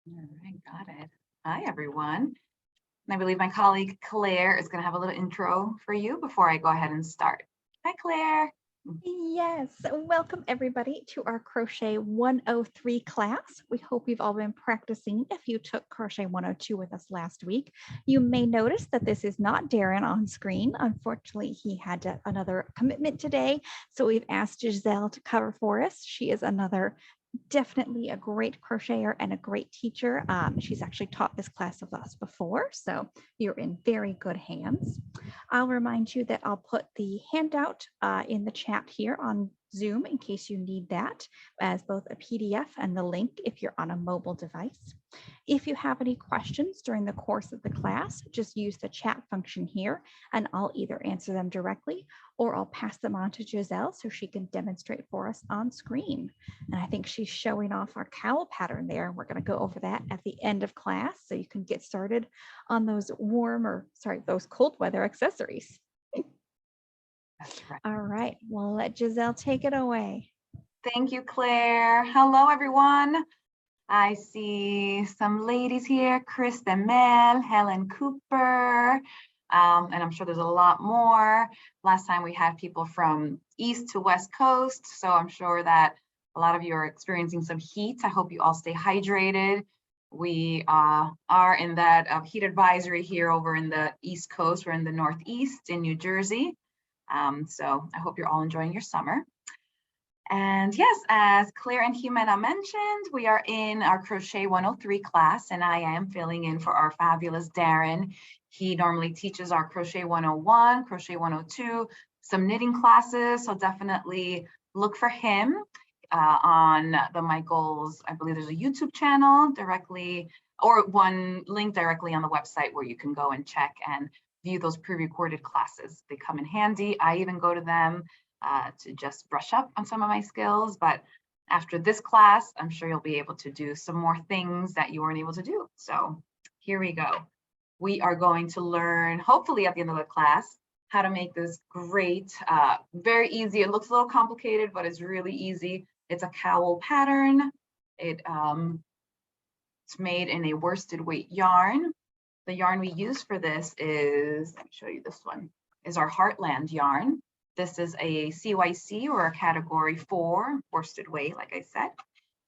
All right, got it. Hi, everyone. And I believe my colleague Claire is going to have a little intro for you before I go ahead and start. Hi, Claire. Yes, welcome everybody to our Crochet 103 class. We hope you've all been practicing. If you took Crochet 102 with us last week, you may notice that this is not Darrin on screen. Unfortunately, he had another commitment today, so we've asked Giselle to cover for us. She is another definitely a great crocheter and a great teacher. She's actually taught this class with us before, so you're in very good hands. I'll remind you that I'll put the handout in the chat here on Zoom in case you need that as both a PDF and the link if you're on a mobile device. If you have any questions during the course of the class, just use the chat function here and I'll either answer them directly or I'll pass them on to Giselle so she can demonstrate for us on screen. And I think she's showing off our cowl pattern there. We're going to go over that at the end of class so you can get started on those those cold weather accessories. That's right. All right, we'll let Giselle take it away. Thank you, Claire. Hello, everyone. I see some ladies here, Chris Demel, Helen Cooper, and I'm sure there's a lot more. Last time we had people from East to West Coast, so I'm sure that a lot of you are experiencing some heat. I hope you all stay hydrated. We are in that heat advisory here over in the East Coast. We're in the Northeast in New Jersey. So I hope you're all enjoying your summer. And yes, as Claire and Jimena mentioned, we are in our Crochet 103 class, and I am filling in for our fabulous Darrin. He normally teaches our Crochet 101, Crochet 102, some knitting classes, so definitely look for him on the Michael's, I believe there's a YouTube channel directly, or one link directly on the website where you can go and check and view those pre-recorded classes. They come in handy. I even go to them to just brush up on some of my skills, but after this class, I'm sure you'll be able to do some more things that you weren't able to do. So here we go. We are going to learn, hopefully at the end of the class, how to make this great, very easy. It looks a little complicated, but it's really easy. It's a cowl pattern. It's made in a worsted weight yarn. The yarn we use for this is, let me show you this one, is our Heartland yarn. This is a CYC or a category 4 worsted weight, like I said.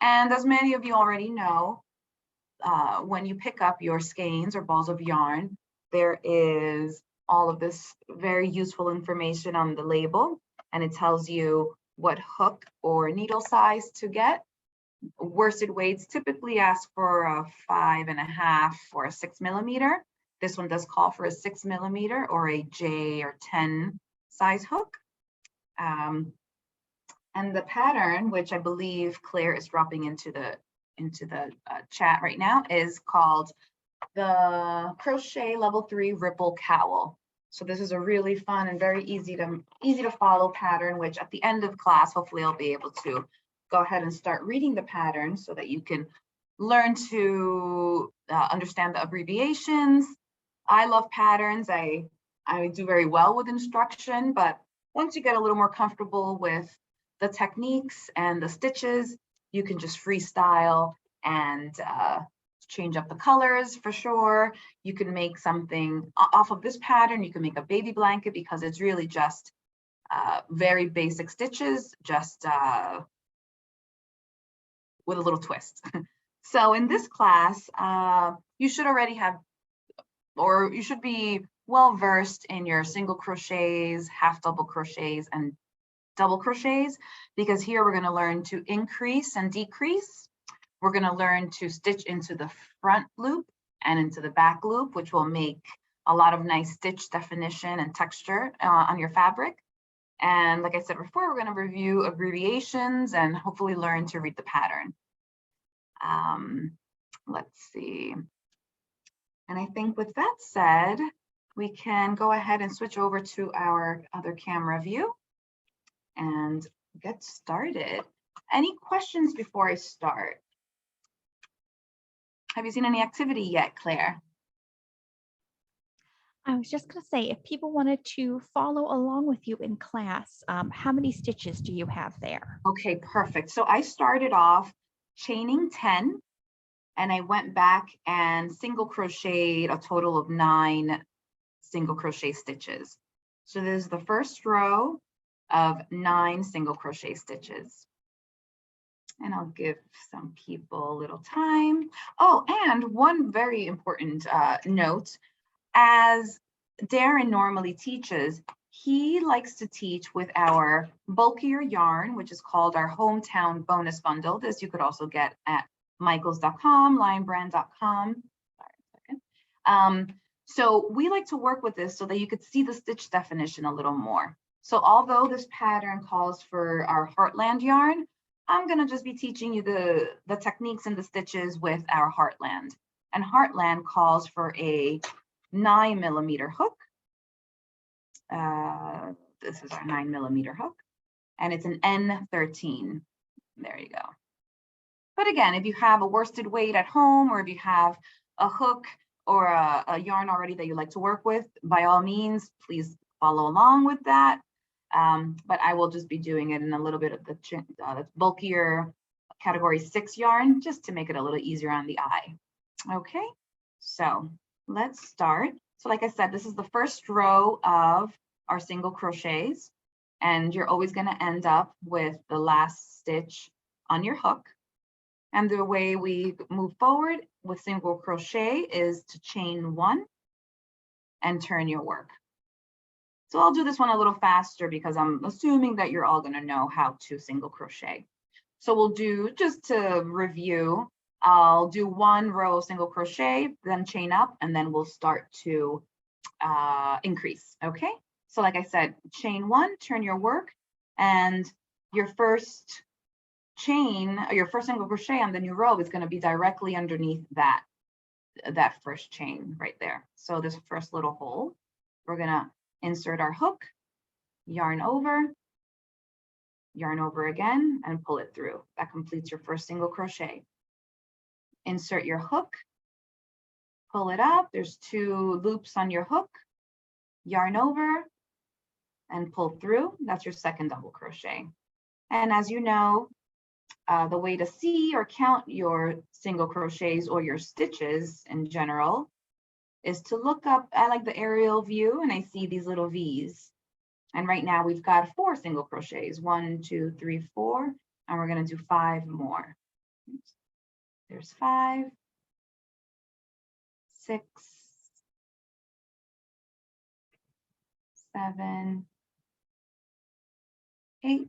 And as many of you already know, when you pick up your skeins or balls of yarn, there is all of this very useful information on the label, and it tells you what hook or needle size to get. Worsted weights typically ask for a 5.5 or a 6 millimeter. This one does call for a 6 millimeter or a J or 10 size hook. And the pattern, which I believe Claire is dropping into the chat right now, is called the Crochet Level 3 Ripple Cowl. So this is a really fun and very easy to follow pattern, which at the end of class, hopefully I'll be able to go ahead and start reading the pattern so that you can learn to understand the abbreviations. I love patterns. I do very well with instruction, but once you get a little more comfortable with the techniques and the stitches, you can just freestyle and change up the colors for sure. You can make something off of this pattern. You can make a baby blanket because it's really just very basic stitches, just with a little twist. So in this class, you should already have, or you should be well versed in your single crochets, half double crochets, and double crochets, because here we're going to learn to increase and decrease. We're going to learn to stitch into the front loop and into the back loop, which will make a lot of nice stitch definition and texture on your fabric. And like I said before, we're going to review abbreviations and hopefully learn to read the pattern. Let's see. And I think with that said, we can go ahead and switch over to our other camera view and get started. Any questions before I start? Have you seen any activity yet, Claire? I was just going to say, if people wanted to follow along with you in class, how many stitches do you have there? Okay, perfect. So I started off chaining 10 and I went back and single crocheted a total of 9 single crochet stitches. So this is the first row of 9 single crochet stitches. And I'll give some people a little time. Oh, and one very important note, as Darrin normally teaches, he likes to teach with our bulkier yarn, which is called our hometown bonus bundle. This you could also get at michaels.com, lionbrand.com. Sorry a second. So we like to work with this so that you could see the stitch definition a little more. So although this pattern calls for our Heartland yarn, I'm going to just be teaching you the techniques and the stitches with our Heartland. And Heartland calls for a 9mm hook. This is our 9mm hook, and it's an N13. There you go. But again, if you have a worsted weight at home, or if you have a hook or a yarn already that you like to work with, by all means, please follow along with that. But I will just be doing it in a little bit of the bulkier category 6 yarn, just to make it a little easier on the eye. Okay, so let's start. So like I said, this is the first row of our single crochets, and you're always going to end up with the last stitch on your hook. And the way we move forward with single crochet is to chain 1 and turn your work. So I'll do this one a little faster because I'm assuming that you're all going to know how to single crochet. So we'll do, just to review, I'll do 1 row of single crochet, then chain up, and then we'll start to increase. Okay, so like I said, chain 1, turn your work, and your first chain, or your first single crochet on the new row is going to be directly underneath that first chain right there. So this first little hole, we're going to insert our hook, yarn over again, and pull it through. That completes your first single crochet. Insert your hook, pull it up. There's 2 loops on your hook, yarn over, and pull through. That's your second double crochet. And as you know, the way to see or count your single crochets or your stitches in general is to look up. I like the aerial view, and I see these little V's. And right now we've got 4 single crochets, 1, 2, 3, 4, and we're going to do 5 more. Oops. There's 5, 6, 7, 8,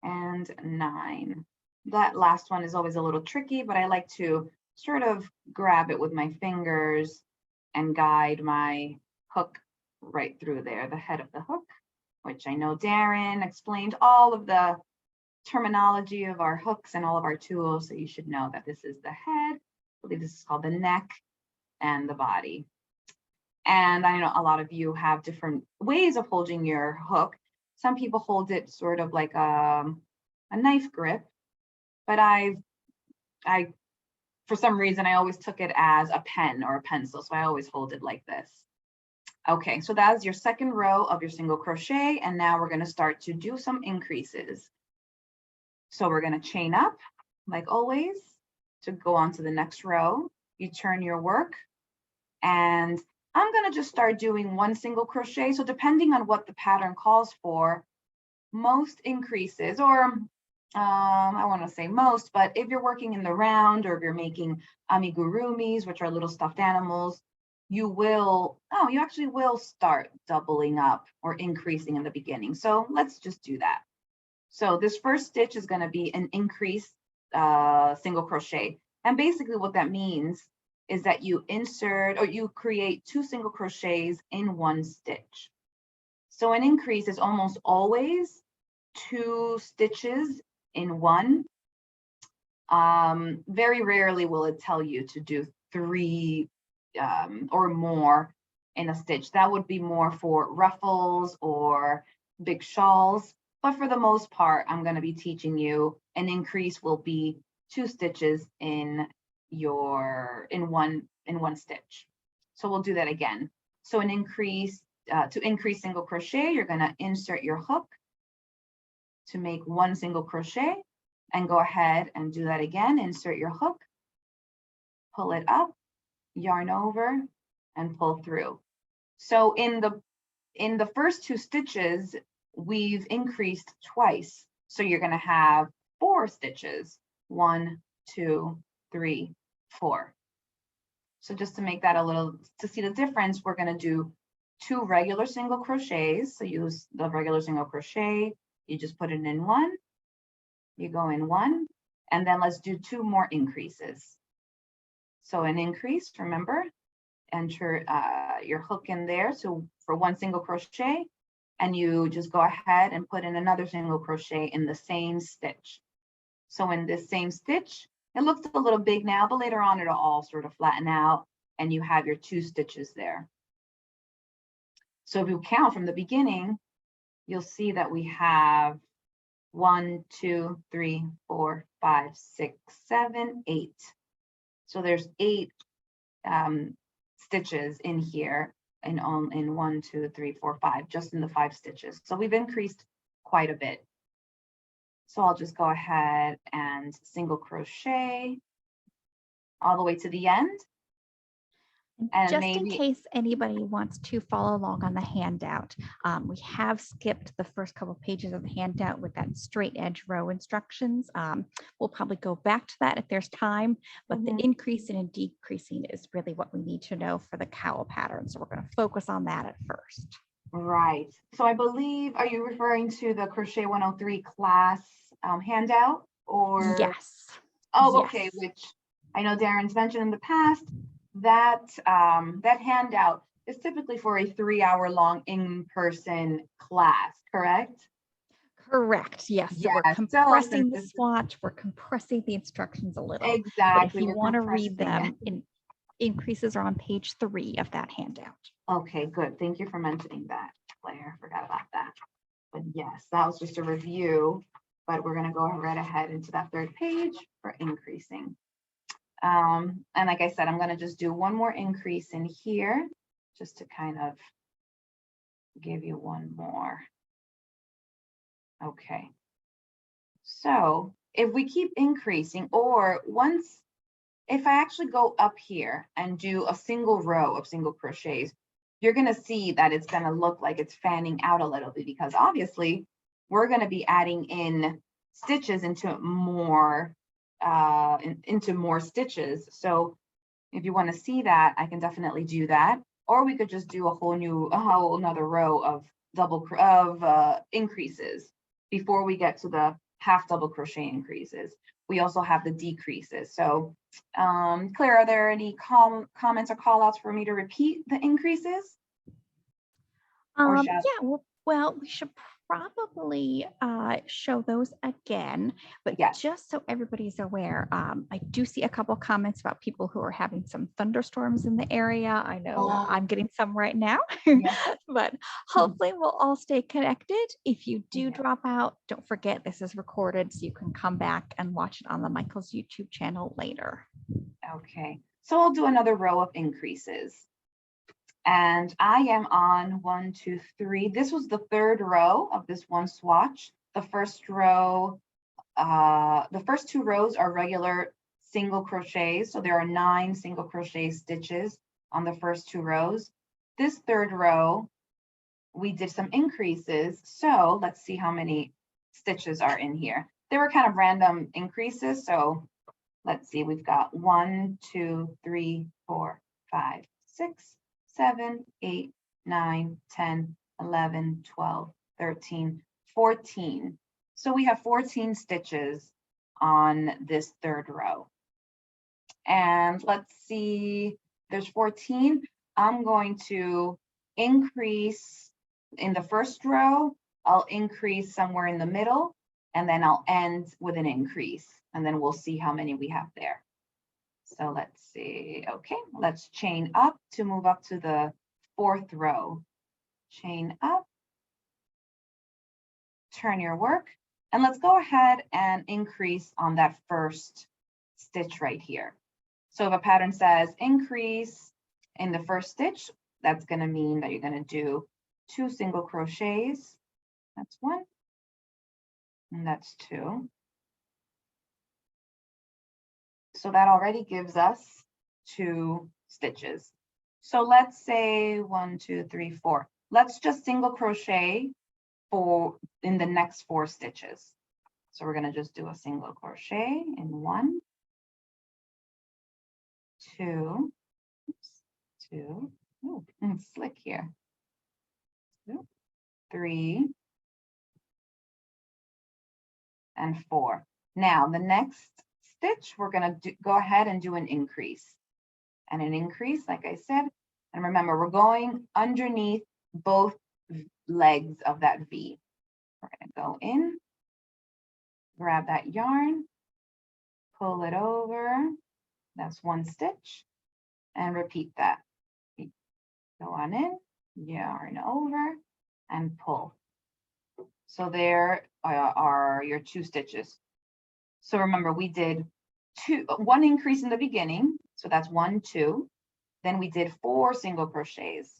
and 9. That last one is always a little tricky, but I like to sort of grab it with my fingers and guide my hook right through there, the head of the hook, which I know Darrin explained all of the terminology of our hooks and all of our tools, so you should know that this is the head. I believe this is called the neck, and the body. And I know a lot of you have different ways of holding your hook. Some people hold it sort of like a knife grip, but I for some reason I always took it as a pen or a pencil, so I always hold it like this. Okay, so that's your second row of your single crochet, and now we're going to start to do some increases. So we're going to chain up like always to go on to the next row. You turn your work, and I'm going to just start doing 1 single crochet. So depending on what the pattern calls for, most increases, or I want to say most, but if you're working in the round, or if you're making amigurumis, which are little stuffed animals, you actually will start doubling up or increasing in the beginning. So let's just do that. So this first stitch is going to be an increased single crochet. And basically what that means is that you insert, or you create 2 single crochets in 1 stitch. So an increase is almost always 2 stitches in 1. Very rarely will it tell you to do 3 or more in a stitch. That would be more for ruffles or big shawls. But for the most part, I'm going to be teaching you an increase will be 2 stitches in one stitch. So we'll do that again. So an increase, to increase single crochet, you're going to insert your hook to make 1 single crochet, and go ahead and do that again. Insert your hook, pull it up, yarn over, and pull through. So in the first 2 stitches, we've increased twice. So you're going to have 4 stitches. 1, 2, 3, 4. So just to make that a little, to see the difference, we're going to do 2 regular single crochets. So use the regular single crochet. You just put it in 1. You go in 1, and then let's do 2 more increases. So an increase, remember, enter your hook in there. So for 1 single crochet, and you just go ahead and put in another single crochet in the same stitch. So in this same stitch, it looks a little big now, but later on it'll all sort of flatten out and you have your 2 stitches there. So if you count from the beginning, you'll see that we have 1, 2, 3, 4, 5, 6, 7, 8. So there's 8 stitches in here in 1, 2, 3, 4, 5, just in the 5 stitches. So we've increased quite a bit. So I'll just go ahead and single crochet all the way to the end. And just maybe, in case anybody wants to follow along on the handout, we have skipped the first couple pages of the handout with that straight edge row instructions. We'll probably go back to that if there's time, but the increasing and decreasing is really what we need to know for the cowl pattern. So we're going to focus on that at first. Right. So I believe, are you referring to the Crochet 103 class handout or? Yes. Oh, yes. okay. Which I know Darren's mentioned in the past that that handout is typically for a 3-hour-long in-person class, correct? Correct. Yes. So we're compressing the swatch. We're compressing the instructions a little. Exactly. But if you want to read them, increases are on page 3 of that handout. Okay, good. Thank you for mentioning that, Claire. Forgot about that. But yes, that was just a review, but we're going to go right ahead into that 3rd page for increasing. And like I said, I'm going to just do 1 more increase in here just to kind of give you 1 more. Okay. So if we keep increasing, or if I actually go up here and do a single row of single crochets, you're going to see that it's going to look like it's fanning out a little bit, because obviously we're going to be adding in stitches into more stitches. So if you want to see that, I can definitely do that. Or we could just do a whole another row of increases before we get to the half double crochet increases. We also have the decreases. So Claire, are there any comments or call outs for me to repeat the increases? Yeah, well, we should probably show those again, but yes. Just so everybody's aware, I do see a couple comments about people who are having some thunderstorms in the area. I know I'm getting some right now, yes. But hopefully we'll all stay connected. If you do drop out, don't forget this is recorded, so you can come back and watch it on the Michael's YouTube channel later. Okay, so I'll do another row of increases. And I am on 1, 2, 3. This was the 3rd row of this one swatch. The first row, the first 2 rows are regular single crochets. So there are 9 single crochet stitches on the first 2 rows. This 3rd row, we did some increases. So let's see how many stitches are in here. They were kind of random increases. So let's see, we've got 1, 2, 3, 4, 5, 6, 7, 8, 9, 10, 11, 12, 13, 14. So we have 14 stitches on this 3rd row. And let's see, there's 14. I'm going to increase in the 1st row. I'll increase somewhere in the middle, and then I'll end with an increase, and then we'll see how many we have there. So let's see. Okay, let's chain up to move up to the 4th row. Chain up, turn your work, and let's go ahead and increase on that 1st stitch right here. So if a pattern says increase in the 1st stitch, that's going to mean that you're going to do 2 single crochets. That's 1, and that's 2. So that already gives us 2 stitches. So let's say 1, 2, 3, 4. Let's just single crochet in the next 4 stitches. So we're going to just do a single crochet in 1, 2, 2, oh, slick here, 2, 3, and 4. Now the next stitch, we're going to go ahead and do an increase. And an increase, like I said, and remember, we're going underneath both legs of that V. We're going to go in, grab that yarn, pull it over. That's 1 stitch, and repeat that. Go on in, yarn over, and pull. So there are your 2 stitches. So remember, we did 1 increase in the beginning. So that's 1, 2. Then we did 4 single crochets.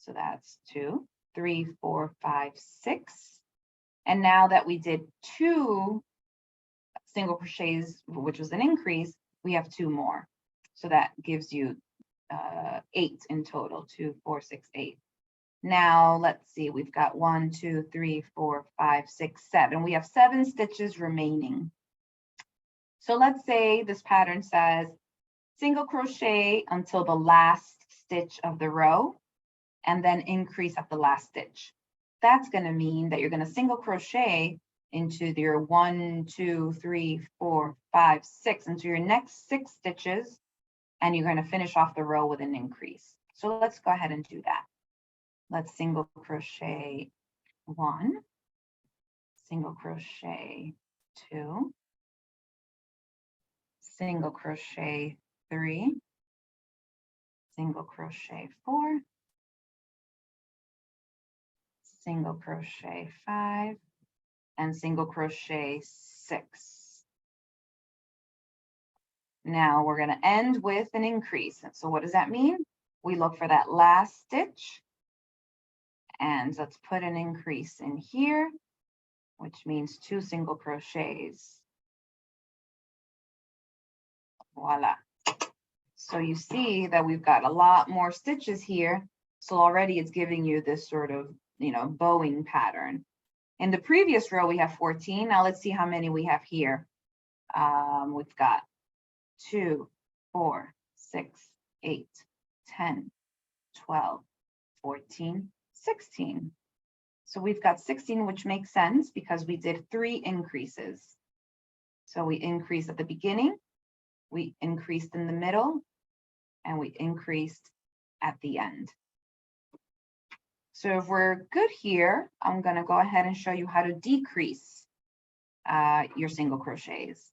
So that's 2, 3, 4, 5, 6. And now that we did 2 single crochets, which was an increase, we have 2 more. So that gives you 8 in total, 2, 4, 6, 8. Now let's see, we've got 1, 2, 3, 4, 5, 6, 7. We have 7 stitches remaining. So let's say this pattern says single crochet until the last stitch of the row and then increase at the last stitch. That's going to mean that you're going to single crochet into your 1, 2, 3, 4, 5, 6 into your next 6 stitches, and you're going to finish off the row with an increase. So let's go ahead and do that. Let's single crochet 1, single crochet 2, single crochet 3, single crochet 4, single crochet 5, and single crochet 6. Now we're going to end with an increase. So what does that mean? We look for that last stitch, and let's put an increase in here, which means 2 single crochets. Voila. So you see that we've got a lot more stitches here. So already it's giving you this sort of, bowing pattern. In the previous row, we have 14. Now let's see how many we have here. We've got 2, 4, 6, 8, 10, 12, 14, 16. So we've got 16, which makes sense because we did 3 increases. So we increased at the beginning, we increased in the middle, and we increased at the end. So if we're good here, I'm going to go ahead and show you how to decrease your single crochets.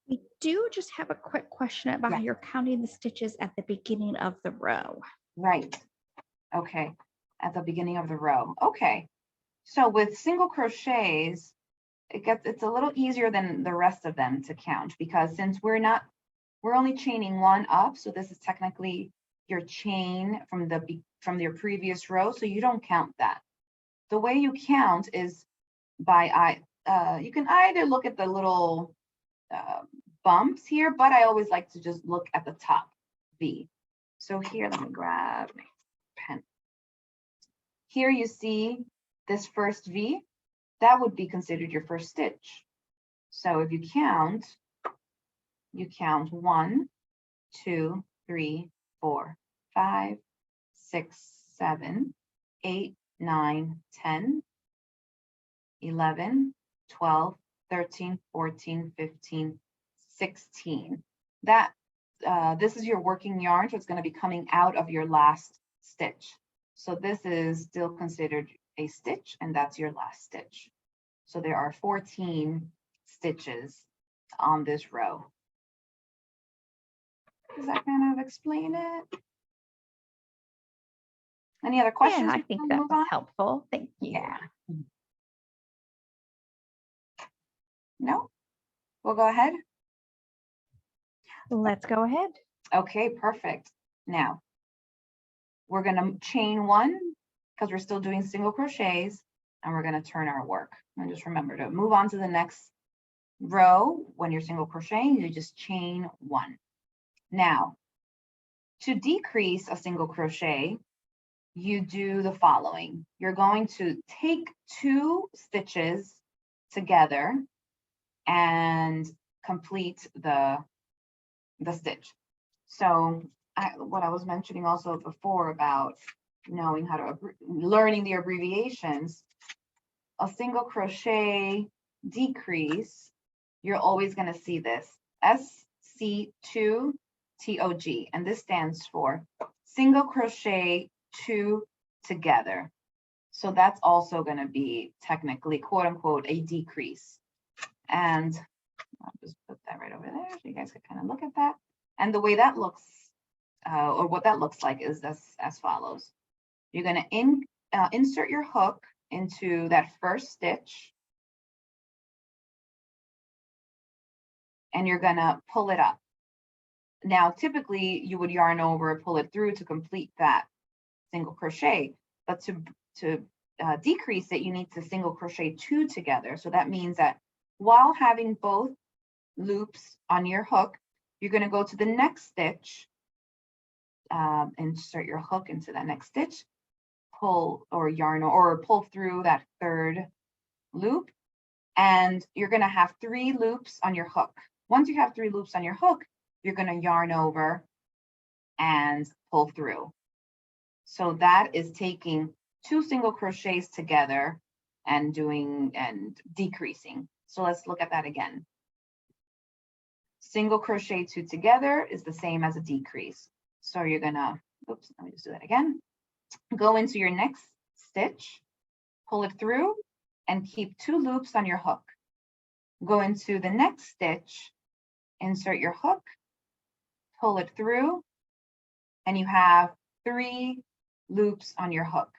We do just have a quick question about how you're counting the stitches at the beginning of the row. Right. Okay. At the beginning of the row. Okay. So with single crochets, it's a little easier than the rest of them to count, because since we're only chaining 1 up, so this is technically your chain from your previous row, so you don't count that. The way you count is by you can either look at the little bumps here, but I always like to just look at the top V. So here, let me grab my pen. Here you see this first V, that would be considered your first stitch. So if you count 1, 2, 3, 4, 5, 6, 7, 8, 9, 10, 11, 12, 13, 14, 15, 16. This is your working yarn, so it's going to be coming out of your last stitch. So this is still considered a stitch, and that's your last stitch. So there are 14 stitches on this row. Does that kind of explain it? Any other questions? Yeah, I think that was helpful. Thank you. Yeah. No? We'll go ahead. Let's go ahead. Okay, perfect. Now, we're going to chain 1 because we're still doing single crochets, and we're going to turn our work. And just remember to move on to the next row, when you're single crocheting, you just chain 1. Now, to decrease a single crochet, you do the following. You're going to take 2 stitches together and complete the stitch. So what I was mentioning also before about knowing how to learning the abbreviations, a single crochet decrease, you're always going to see this SC2 TOG, and this stands for single crochet 2 together. So that's also going to be technically, quote unquote, a decrease. And I'll just put that right over there so you guys can kind of look at that. And the way that looks, or what that looks like, is as follows. You're going to insert your hook into that first stitch, and you're going to pull it up. Now, typically you would yarn over, pull it through to complete that single crochet, but to decrease it, you need to single crochet 2 together. So that means that while having both loops on your hook, you're going to go to the next stitch, insert your hook into that next stitch, pull or yarn or pull through that 3rd loop, and you're going to have 3 loops on your hook. Once you have 3 loops on your hook, you're going to yarn over and pull through. So that is taking 2 single crochets together and decreasing. So let's look at that again. Single crochet 2 together is the same as a decrease. So you're gonna, oops, let me just do that again. Go into your next stitch, pull it through, and keep 2 loops on your hook. Go into the next stitch, insert your hook, pull it through, and you have 3 loops on your hook.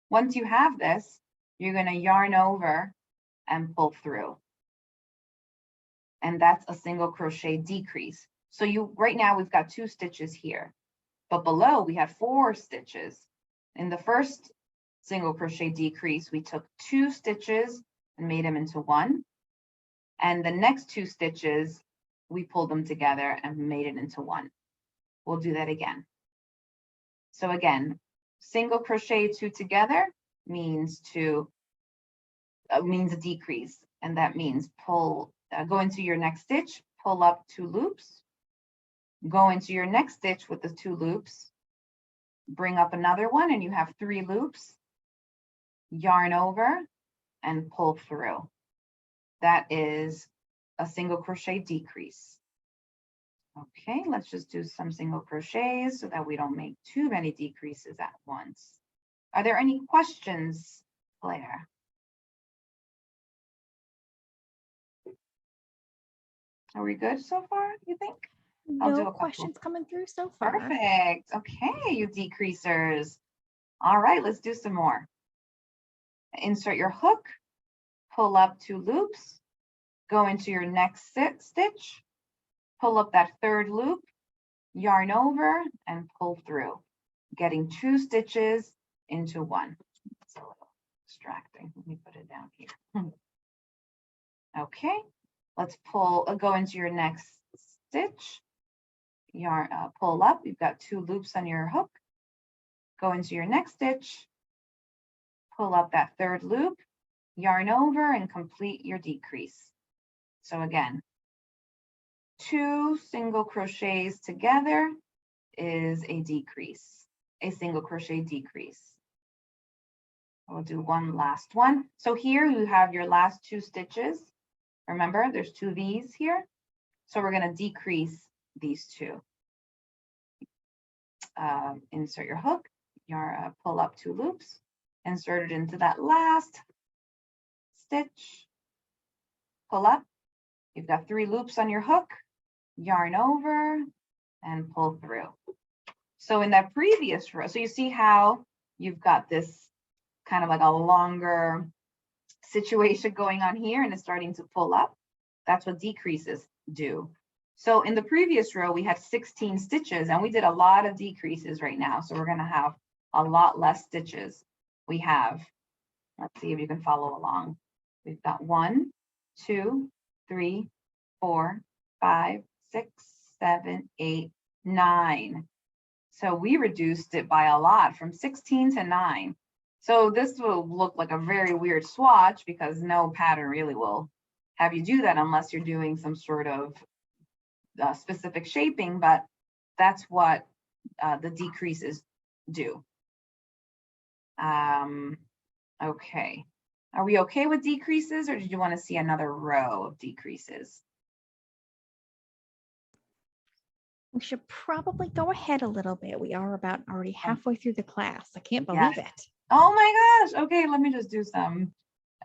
Once you have this, you're going to yarn over and pull through. And that's a single crochet decrease. So right now we've got 2 stitches here, but below we have 4 stitches. In the first single crochet decrease, we took 2 stitches and made them into 1. And the next 2 stitches, we pulled them together and made it into 1. We'll do that again. So again, single crochet 2 together means a decrease, and that means pull, go into your next stitch, pull up 2 loops, go into your next stitch with the 2 loops, bring up another one, and you have 3 loops, yarn over and pull through. That is a single crochet decrease. Okay, let's just do some single crochets so that we don't make too many decreases at once. Are there any questions, Claire? Are we good so far, you think? No questions coming through so far. Perfect. Okay, you decreasers. All right, let's do some more. Insert your hook, pull up 2 loops, go into your next stitch, pull up that 3rd loop, yarn over and pull through, getting 2 stitches into 1. It's a little distracting. Let me put it down here. Okay, let's go into your next stitch, yarn, pull up. You've got 2 loops on your hook, go into your next stitch, pull up that 3rd loop, yarn over and complete your decrease. So again, 2 single crochets together is a decrease, a single crochet decrease. We'll do one last one. So here you have your last 2 stitches. Remember, there's 2 of these here. So we're going to decrease these 2. Insert your hook, pull up 2 loops, insert it into that last stitch, pull up. You've got 3 loops on your hook, yarn over and pull through. So in that previous row, so you see how you've got this kind of like a longer situation going on here and it's starting to pull up. That's what decreases do. So in the previous row, we had 16 stitches and we did a lot of decreases right now. So we're going to have a lot less stitches. We have, let's see if you can follow along. We've got 1, 2, 3, 4, 5, 6, 7, 8, 9. So we reduced it by a lot from 16 to 9. So this will look like a very weird swatch because no pattern really will have you do that unless you're doing some sort of specific shaping, but that's what the decreases do. Okay. Are we okay with decreases, or did you want to see another row of decreases? We should probably go ahead a little bit. We are about already halfway through the class. I can't believe it. Oh my gosh. Okay, let me just do some,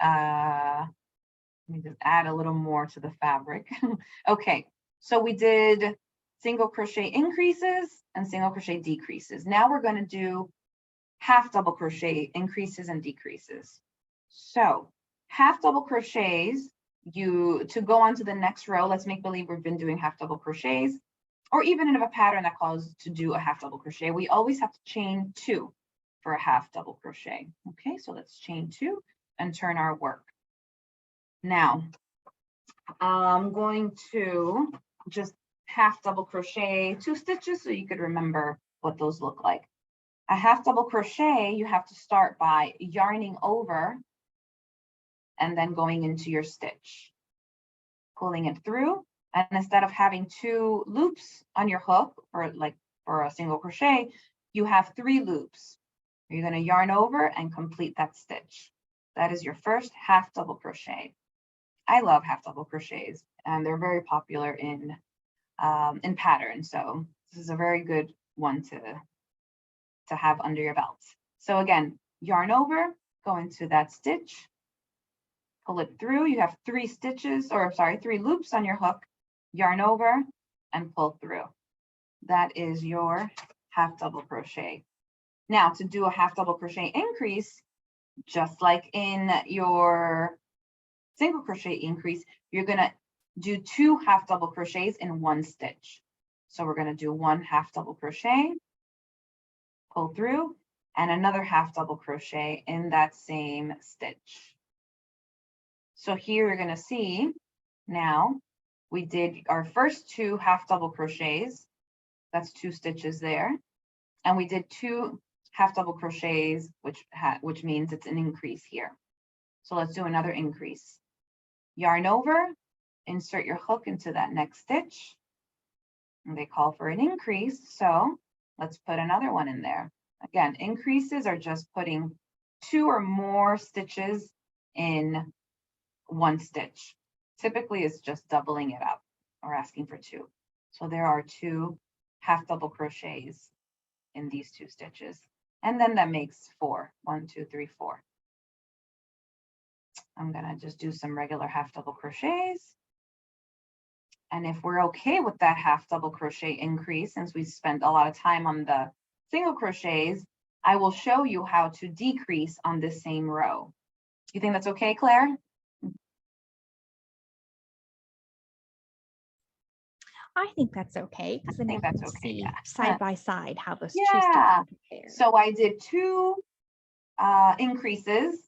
let me just add a little more to the fabric. Okay, so we did single crochet increases and single crochet decreases. Now we're going to do half double crochet increases and decreases. So half double crochets, to go on to the next row, let's make believe we've been doing half double crochets, or even in a pattern that calls to do a half double crochet, we always have to chain 2 for a half double crochet. Okay, so let's chain 2 and turn our work. Now, I'm going to just half double crochet 2 stitches so you could remember what those look like. A half double crochet, you have to start by yarning over and then going into your stitch, pulling it through. And instead of having 2 loops on your hook, or like for a single crochet, you have 3 loops. You're going to yarn over and complete that stitch. That is your first half double crochet. I love half double crochets, and they're very popular in patterns. So this is a very good one to have under your belt. So again, yarn over, go into that stitch, pull it through. You have 3 stitches, or sorry, 3 loops on your hook, yarn over and pull through. That is your half double crochet. Now to do a half double crochet increase, just like in your single crochet increase, you're going to do 2 half double crochets in 1 stitch. So we're going to do 1 half double crochet, pull through, and another half double crochet in that same stitch. So here you're going to see now we did our first 2 half double crochets. That's 2 stitches there. And we did 2 half double crochets, which means it's an increase here. So let's do another increase. Yarn over, insert your hook into that next stitch. And they call for an increase, so let's put another one in there. Again, increases are just putting 2 or more stitches in 1 stitch. Typically, it's just doubling it up or asking for 2. So there are 2 half double crochets in these 2 stitches. And then that makes 4. 1, 2, 3, 4. I'm going to just do some regular half double crochets. And if we're okay with that half double crochet increase, since we spent a lot of time on the single crochets, I will show you how to decrease on this same row. You think that's okay, Claire? I think that's okay, because then you can see side by side how those 2 stitches compare. So I did 2 increases.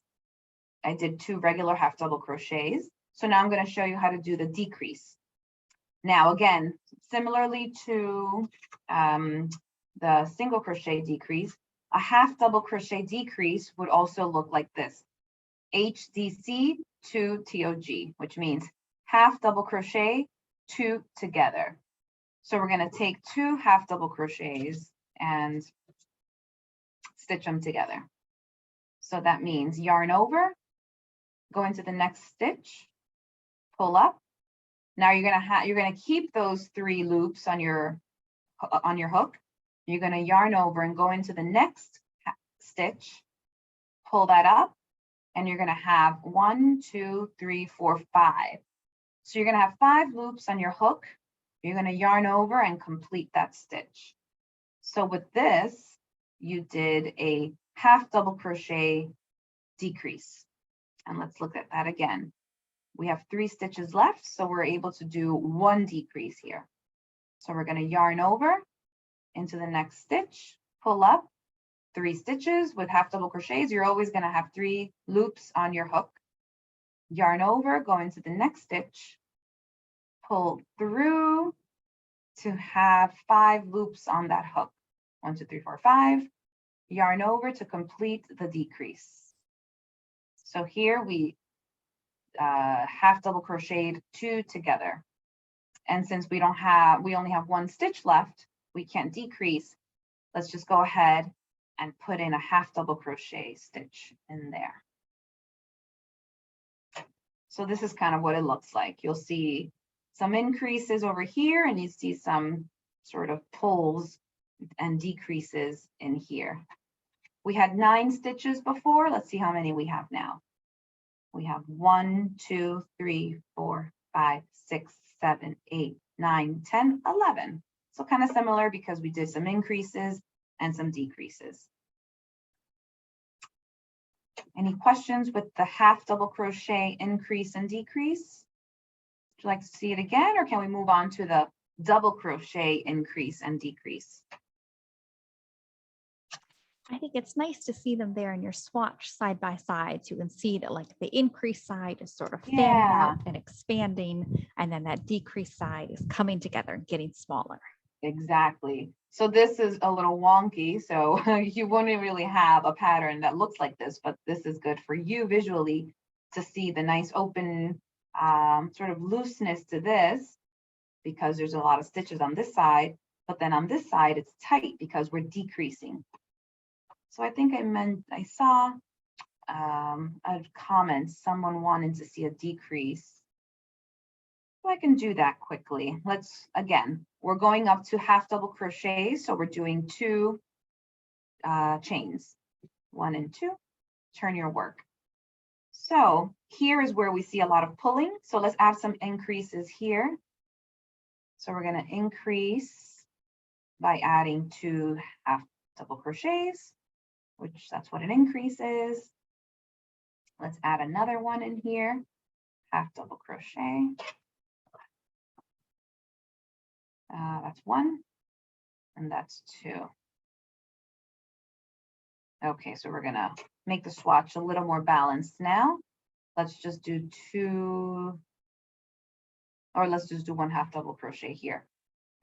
I did 2 regular half double crochets. So now I'm going to show you how to do the decrease. Now, again, similarly to the single crochet decrease, a half double crochet decrease would also look like this. HDC 2 TOG, which means half double crochet, 2 together. So we're going to take 2 half double crochets and stitch them together. So that means yarn over, go into the next stitch, pull up. Now you're going to keep those 3 loops on your hook. You're going to yarn over and go into the next stitch, pull that up, and you're going to have 1, 2, 3, 4, 5. So you're going to have 5 loops on your hook. You're going to yarn over and complete that stitch. So with this, you did a half double crochet decrease. And let's look at that again. We have 3 stitches left, so we're able to do 1 decrease here. So we're going to yarn over into the next stitch, pull up, 3 stitches with half double crochets. You're always going to have 3 loops on your hook. Yarn over, go into the next stitch, pull through to have 5 loops on that hook. 1, 2, 3, 4, 5. Yarn over to complete the decrease. So here we half double crocheted 2 together. And since we only have 1 stitch left, we can't decrease. Let's just go ahead and put in a half double crochet stitch in there. So this is kind of what it looks like. You'll see some increases over here, and you see some sort of pulls and decreases in here. We had 9 stitches before. Let's see how many we have now. We have 1, 2, 3, 4, 5, 6, 7, 8, 9, 10, 11. So kind of similar because we did some increases and some decreases. Any questions with the half double crochet increase and decrease? Would you like to see it again, or can we move on to the double crochet increase and decrease? I think it's nice to see them there in your swatch side by side. So you can see that like the increase side is sort of fanning out and expanding, and then that decrease side is coming together and getting smaller. Exactly. So this is a little wonky, so you wouldn't really have a pattern that looks like this, but this is good for you visually to see the nice open sort of looseness to this, because there's a lot of stitches on this side, but then on this side it's tight because we're decreasing. So I think I saw a comment, someone wanted to see a decrease. So I can do that quickly. Again, we're going up to half double crochets. So we're doing 2 chains, 1 and 2, turn your work. So here is where we see a lot of pulling. So let's add some increases here. So we're going to increase by adding 2 half double crochets, which that's what an increase is. Let's add another one in here, half double crochet. That's 1, and that's 2. Okay, so we're gonna make the swatch a little more balanced now. Let's just do 2, or let's just do 1 half double crochet here.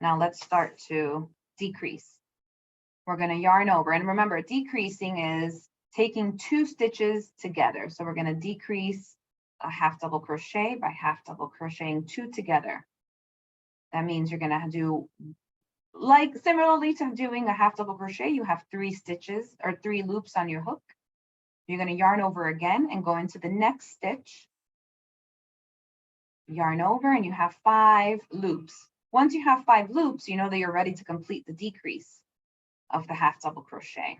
Now let's start to decrease. We're gonna yarn over, and remember, decreasing is taking 2 stitches together. So we're gonna decrease a half double crochet by half double crocheting 2 together. That means you're gonna do, like similarly to doing a half double crochet, you have 3 stitches or 3 loops on your hook. You're gonna yarn over again and go into the next stitch. Yarn over, and you have 5 loops. Once you have 5 loops, you know that you're ready to complete the decrease of the half double crochet.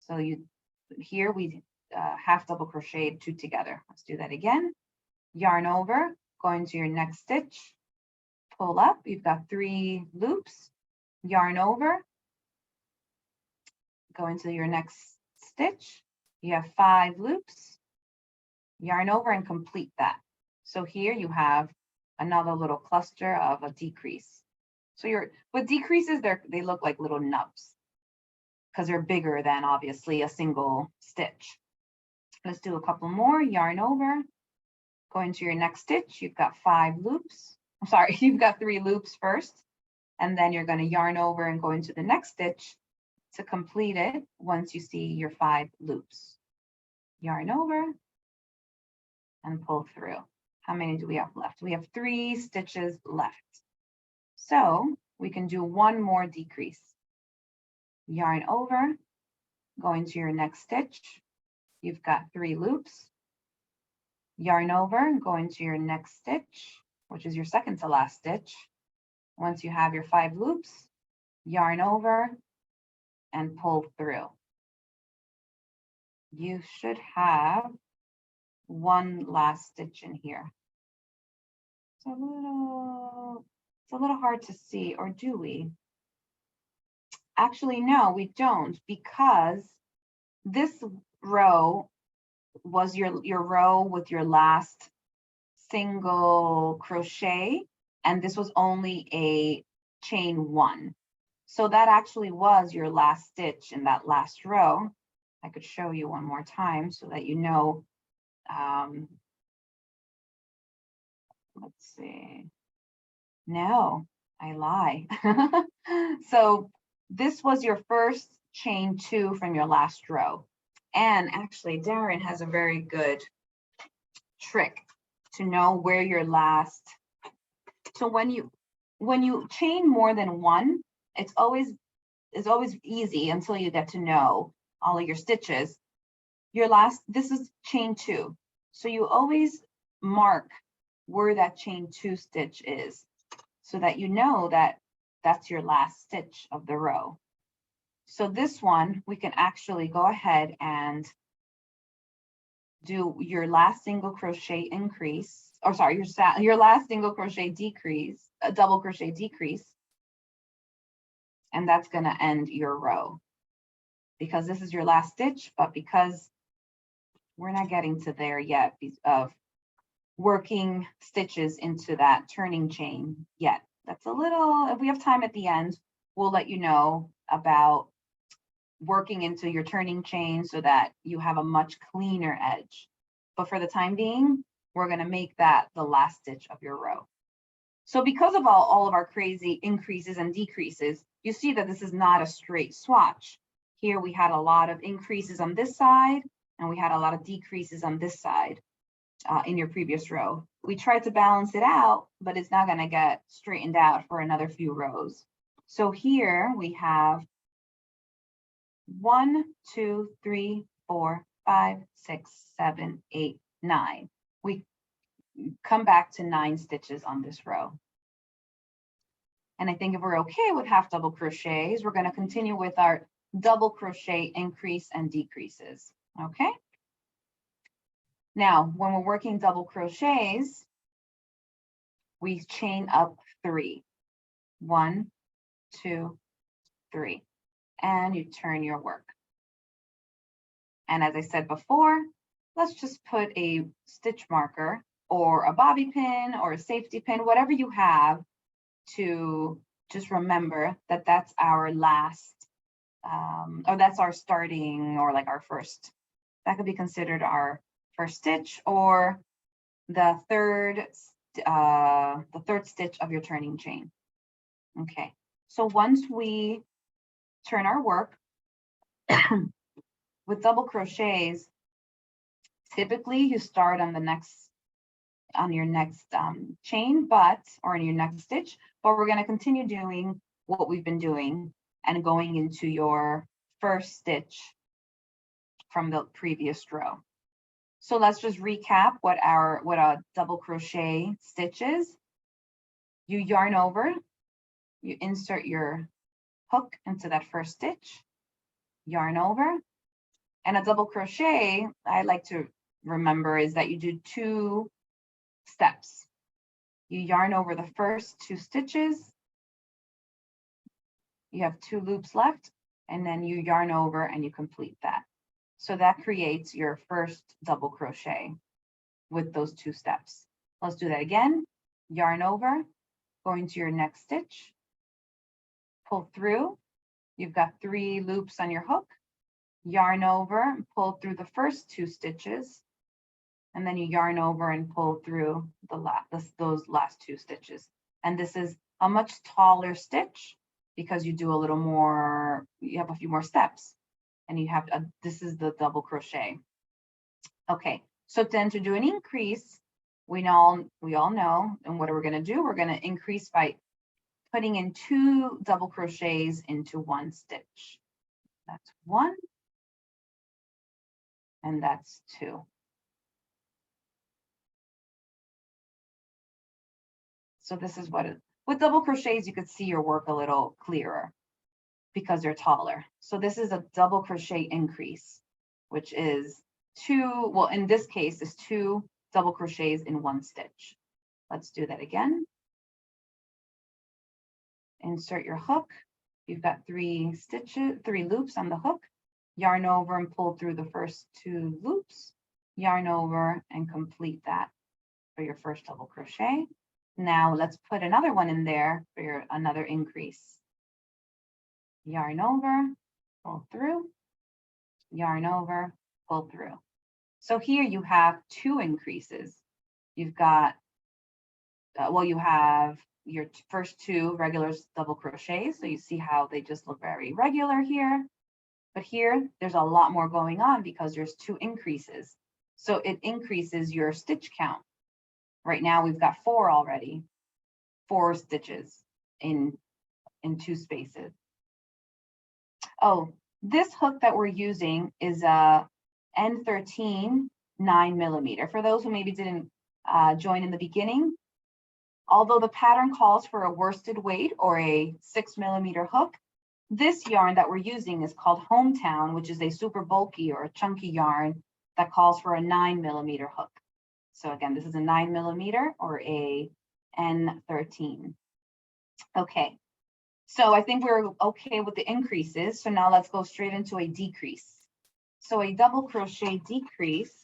So here we half double crocheted 2 together. Let's do that again. Yarn over, go into your next stitch, pull up, you've got 3 loops, yarn over, go into your next stitch, you have 5 loops, yarn over, and complete that. So here you have another little cluster of a decrease. So with decreases, they look like little nubs because they're bigger than obviously a single stitch. Let's do a couple more. Yarn over, go into your next stitch. You've got 5 loops. I'm sorry, you've got 3 loops first, and then you're going to yarn over and go into the next stitch to complete it once you see your 5 loops. Yarn over and pull through. How many do we have left? We have 3 stitches left. So we can do 1 more decrease. Yarn over, go into your next stitch. You've got 3 loops. Yarn over and go into your next stitch, which is your second to last stitch. Once you have your 5 loops, yarn over and pull through. You should have 1 last stitch in here. It's a little hard to see, or do we? Actually, no, we don't, because this row was your row with your last single crochet, and this was only a chain 1. So that actually was your last stitch in that last row. I could show you one more time so that you know let's see. No, I lie. So this was your first chain 2 from your last row. And actually, Darrin has a very good trick to know where your last. So when you chain more than one, it's always easy until you get to know all of your stitches. Your last, this is chain 2. So you always mark where that chain 2 stitch is so that you know that that's your last stitch of the row. So this one, we can actually go ahead and do your last single crochet increase, or sorry, your last single crochet decrease, a double crochet decrease, and that's going to end your row because this is your last stitch, but because we're not getting to there yet of working stitches into that turning chain yet. That's a little, if we have time at the end, we'll let you know about working into your turning chain so that you have a much cleaner edge. But for the time being, we're going to make that the last stitch of your row. So because of all of our crazy increases and decreases, you see that this is not a straight swatch. Here we had a lot of increases on this side, and we had a lot of decreases on this side in your previous row. We tried to balance it out, but it's not going to get straightened out for another few rows. So here we have 1, 2, 3, 4, 5, 6, 7, 8, 9. We come back to 9 stitches on this row. And I think if we're okay with half double crochets, we're going to continue with our double crochet increase and decreases. Okay. Now, when we're working double crochets, we chain up 3. 1, 2, 3, and you turn your work. And as I said before, let's just put a stitch marker or a bobby pin or a safety pin, whatever you have, to just remember that that's our last, or that's our starting, or like our first. That could be considered our first stitch or the third stitch of your turning chain. Okay, so once we turn our work with double crochets, typically you start on your next chain, or in your next stitch, but we're going to continue doing what we've been doing and going into your first stitch from the previous row. So let's just recap what a double crochet stitch is. You yarn over, you insert your hook into that first stitch, yarn over, and a double crochet, I like to remember, is that you do 2 steps. You yarn over the first 2 stitches, you have 2 loops left, and then you yarn over and you complete that. So that creates your first double crochet with those 2 steps. Let's do that again. Yarn over, go into your next stitch, pull through. You've got 3 loops on your hook. Yarn over, pull through the first 2 stitches, and then you yarn over and pull through those last 2 stitches. And this is a much taller stitch because you do a little more, you have a few more steps, and you have this is the double crochet. Okay, so then to do an increase, we all know, and what are we going to do? We're going to increase by putting in 2 double crochets into 1 stitch. That's 1, and that's 2. So this is with double crochets, you could see your work a little clearer because they're taller. So this is a double crochet increase, which is 2, well, in this case, is 2 double crochets in 1 stitch. Let's do that again. Insert your hook. You've got 3 loops on the hook. Yarn over and pull through the first 2 loops. Yarn over and complete that for your first double crochet. Now let's put another one in there for another increase. Yarn over, pull through, yarn over, pull through. So here you have 2 increases. You've got well, you have your first 2 regular double crochets. So you see how they just look very regular here. But here, there's a lot more going on because there's 2 increases. So it increases your stitch count. Right now, we've got 4 already, 4 stitches in 2 spaces. Oh, this hook that we're using is a N13 9mm. For those who maybe didn't join in the beginning, although the pattern calls for a worsted weight or a 6mm hook, this yarn that we're using is called Hometown, which is a super bulky or a chunky yarn that calls for a 9mm hook. So again, this is a 9mm or a N13. Okay, so I think we're okay with the increases. So now let's go straight into a decrease. So a double crochet decrease,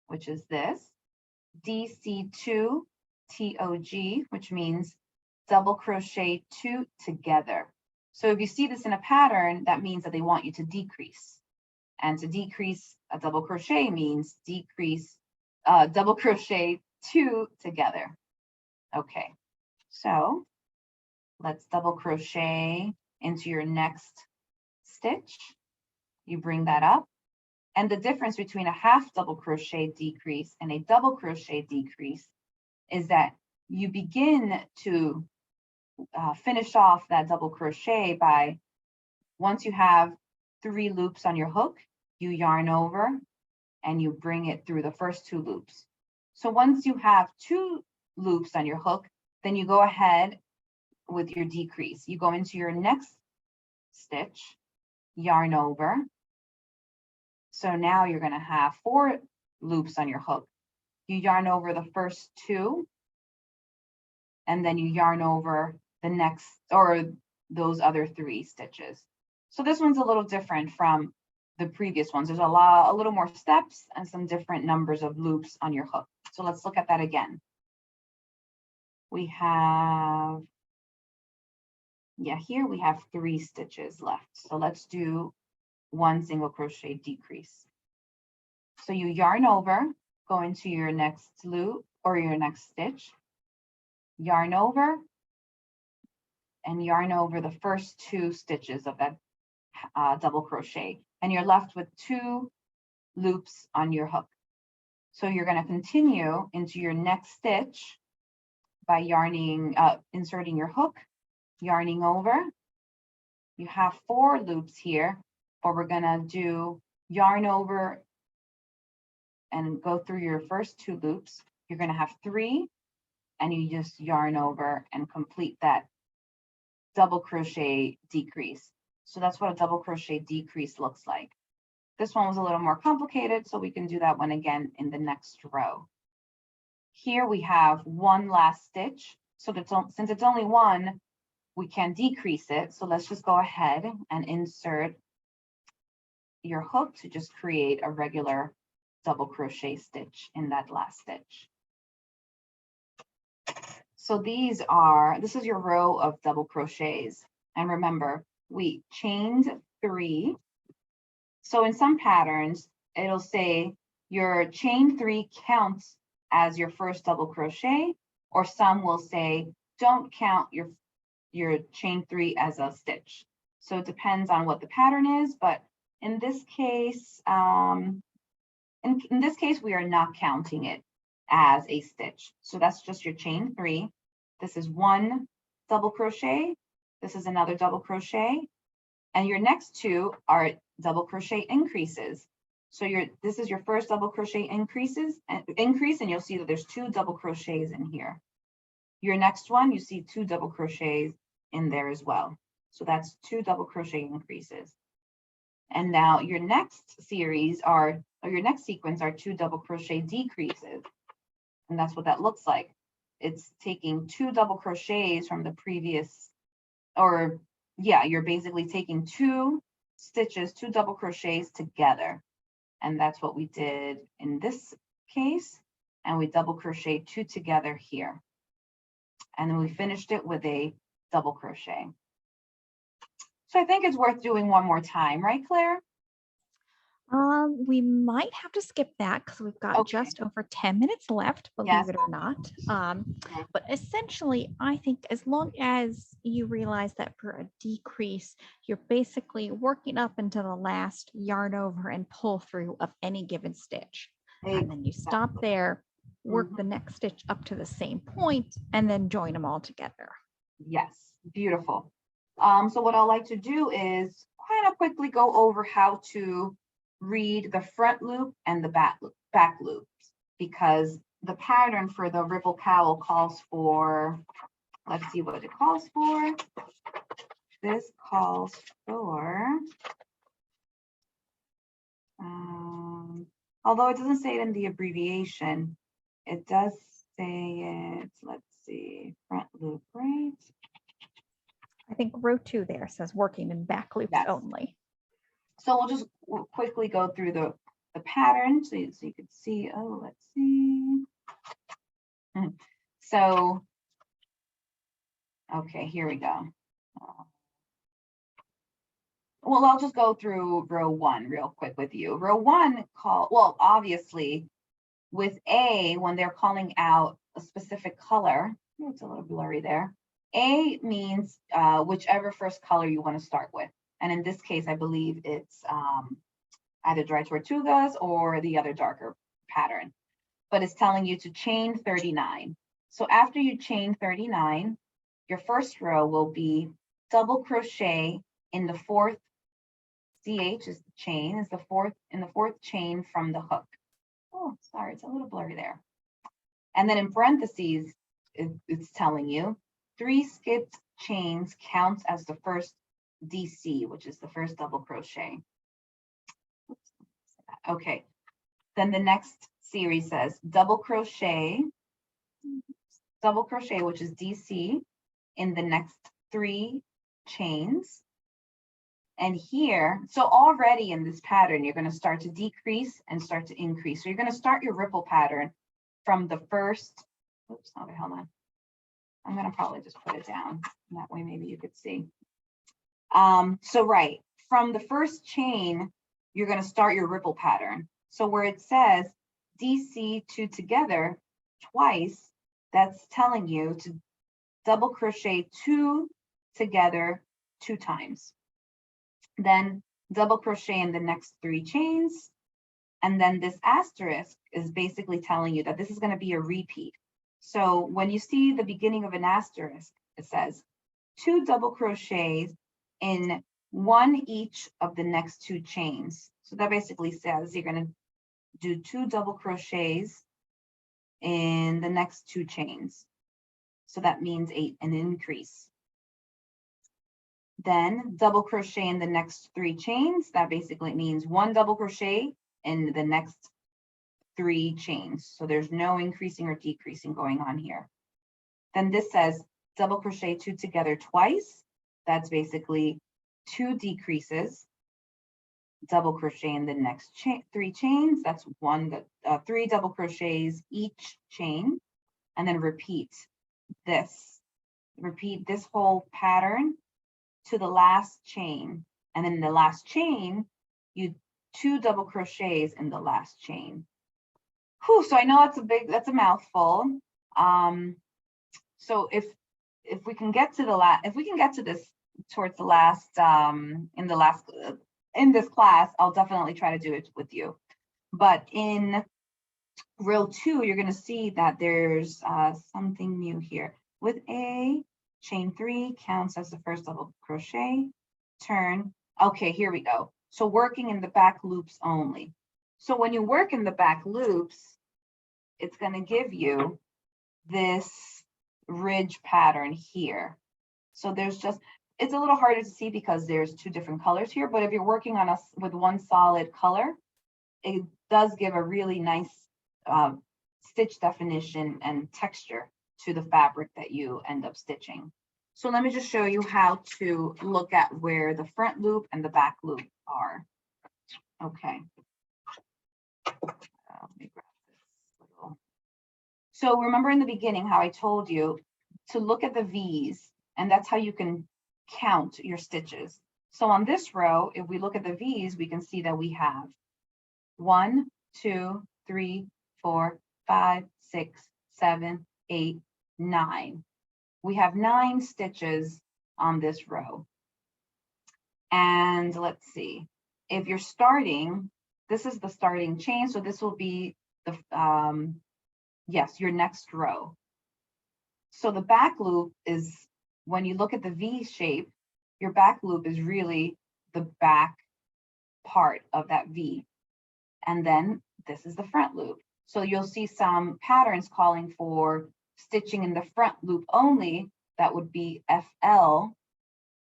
which is this, DC2 TOG, which means double crochet 2 together. So if you see this in a pattern, that means that they want you to decrease. And to decrease a double crochet means decrease double crochet 2 together. Okay, so let's double crochet into your next stitch. You bring that up. And the difference between a half double crochet decrease and a double crochet decrease is that you begin to finish off that double crochet by, once you have 3 loops on your hook, you yarn over and you bring it through the first 2 loops. So once you have 2 loops on your hook, then you go ahead with your decrease. You go into your next stitch, yarn over. So now you're going to have 4 loops on your hook. You yarn over the first 2, and then you yarn over the next, or those other 3 stitches. So this one's a little different from the previous ones. There's a little more steps and some different numbers of loops on your hook. So let's look at that again. We have, here we have 3 stitches left. So let's do 1 single crochet decrease. So you yarn over, go into your next loop or your next stitch, yarn over, and yarn over the first 2 stitches of that double crochet, and you're left with 2 loops on your hook. So you're going to continue into your next stitch by yarning, inserting your hook, yarning over. You have 4 loops here, but we're going to do yarn over and go through your first 2 loops. You're going to have 3, and you just yarn over and complete that double crochet decrease. So that's what a double crochet decrease looks like. This one was a little more complicated, so we can do that one again in the next row. Here we have 1 last stitch. So since it's only 1, we can decrease it. So let's just go ahead and insert your hook to just create a regular double crochet stitch in that last stitch. So this is your row of double crochets. And remember, we chained 3. So in some patterns, it'll say your chain 3 counts as your first double crochet, or some will say don't count your chain 3 as a stitch. So it depends on what the pattern is, but in this case, in this case, we are not counting it as a stitch. So that's just your chain 3. This is 1 double crochet. This is another double crochet. And your next 2 are double crochet increases. So this is your first double crochet increase, and you'll see that there's 2 double crochets in here. Your next one, you see 2 double crochets in there as well. So that's 2 double crochet increases. And now your next series or your next sequence are 2 double crochet decreases. And that's what that looks like. It's taking 2 double crochets from the previous, you're basically taking 2 stitches, 2 double crochets together. And that's what we did in this case. And we double crochet 2 together here. And then we finished it with a double crochet. So I think it's worth doing one more time, right, Claire? We might have to skip that because we've got Okay. just over 10 minutes left, Yes. believe it or not. Okay. But essentially, I think as long as you realize that for a decrease, you're basically working up into the last yarn over and pull through of any given stitch. And then you stop Exactly. there, work Mhm. the next stitch up to the same point, and then join them all together. Yes, beautiful. So what I like to do is kind of quickly go over how to read the front loop and the back loops, because the pattern for the ripple cowl calls for, let's see what it calls for. This calls for, although it doesn't say it in the abbreviation, it does say it, let's see, front loop, right? I think row 2 there says working in back loops Yes. only. So we'll just quickly go through the pattern so you can see. Oh, let's see. So, okay, here we go. Well, I'll just go through row 1 real quick with you. Row 1 well, obviously with A, when they're calling out a specific color, it's a little blurry there. A means whichever first color you want to start with. And in this case, I believe it's either Dry Tortugas or the other darker pattern, but it's telling you to chain 39. So after you chain 39, your first row will be double crochet in the fourth, CH is the chain, is the fourth chain from the hook. Oh, sorry, it's a little blurry there. And then in parentheses, it's telling you 3 skipped chains counts as the first DC, which is the first double crochet. Okay, then the next series says double crochet, which is DC, in the next 3 chains. And here, so already in this pattern, you're going to start to decrease and start to increase. So you're going to start your ripple pattern from the first, oops, okay, hold on. I'm going to probably just put it down. That way maybe you could see. So right, from the first chain, you're going to start your ripple pattern. So where it says DC 2 together twice, that's telling you to double crochet 2 together 2 times. Then double crochet in the next 3 chains. And then this asterisk is basically telling you that this is going to be a repeat. So when you see the beginning of an asterisk, it says 2 double crochets in 1 each of the next 2 chains. So that basically says you're going to do 2 double crochets in the next 2 chains. So that means an increase. Then double crochet in the next 3 chains. That basically means 1 double crochet in the next 3 chains. So there's no increasing or decreasing going on here. Then this says double crochet 2 together twice. That's basically 2 decreases. Double crochet in the next 3 chains. That's 3 double crochets each chain. And then repeat this. Repeat this whole pattern to the last chain. And then in the last chain, you 2 double crochets in the last chain. Whew, so I know that's a mouthful. So if we can get to this towards the last in this class, I'll definitely try to do it with you. But in row 2, you're going to see that there's something new here. With A, chain 3 counts as the first double crochet, turn. Okay, here we go. So working in the back loops only. So when you work in the back loops, it's going to give you this ridge pattern here. So it's a little harder to see because there's 2 different colors here, but if you're working on with one solid color, it does give a really nice stitch definition and texture to the fabric that you end up stitching. So let me just show you how to look at where the front loop and the back loop are. Okay. Let me grab this little. So remember in the beginning how I told you to look at the V's, and that's how you can count your stitches. So on this row, if we look at the V's, we can see that we have 1, 2, 3, 4, 5, 6, 7, 8, 9. We have 9 stitches on this row. And let's see, if you're starting, this is the starting chain. So this will be the, yes, your next row. So the back loop is, when you look at the V shape, your back loop is really the back part of that V. And then this is the front loop. So you'll see some patterns calling for stitching in the front loop only. That would be FL.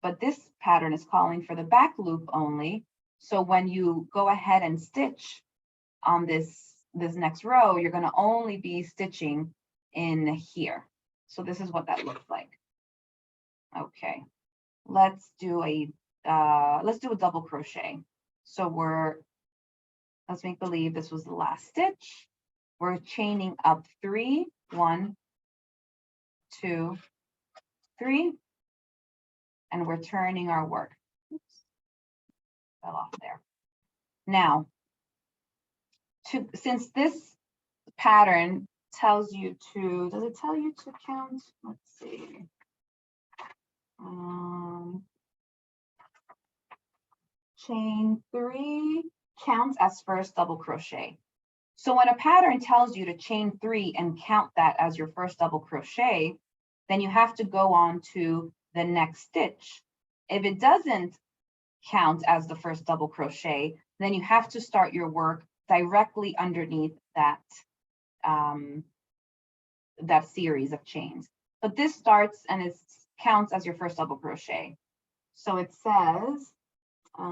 But this pattern is calling for the back loop only. So when you go ahead and stitch on this next row, you're going to only be stitching in here. So this is what that looks like. Okay, let's do a double crochet. So let's make believe this was the last stitch. We're chaining up 3, 1, 2, 3. And we're turning our work. Oops, fell off there. Now, since this pattern tells you to, does it tell you to count? Let's see. Chain 3 counts as first double crochet. So when a pattern tells you to chain 3 and count that as your first double crochet, then you have to go on to the next stitch. If it doesn't count as the first double crochet, then you have to start your work directly underneath that, that series of chains. But this starts and it counts as your first double crochet. So it says, where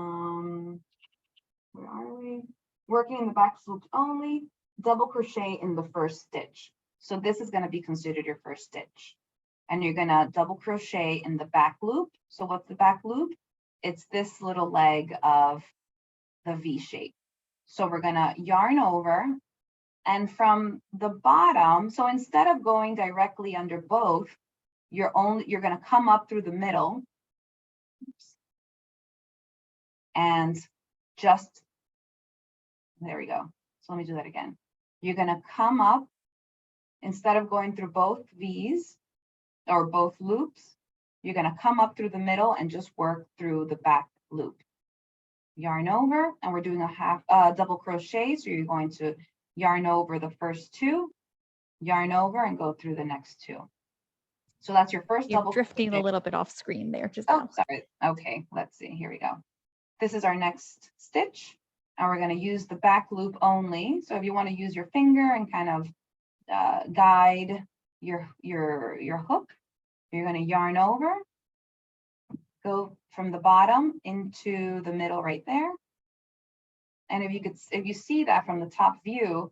are we? Working in the back loop only, double crochet in the first stitch. So this is going to be considered your first stitch. And you're going to double crochet in the back loop. So what's the back loop? It's this little leg of the V shape. So we're going to yarn over, and from the bottom, so instead of going directly under both, you're going to come up through the middle. Oops. And just, there we go. So let me do that again. You're going to come up, instead of going through both V's, or both loops, you're going to come up through the middle and just work through the back loop. Yarn over, and we're doing a double crochet. So you're going to yarn over the first 2, yarn over, and go through the next 2. So that's your first double crochet. You're drifting a little bit off screen there. Oh, sorry. Okay, let's see. Here we go. This is our next stitch, and we're going to use the back loop only. So if you want to use your finger and kind of guide your hook, you're going to yarn over, go from the bottom into the middle right there. And if you see that from the top view,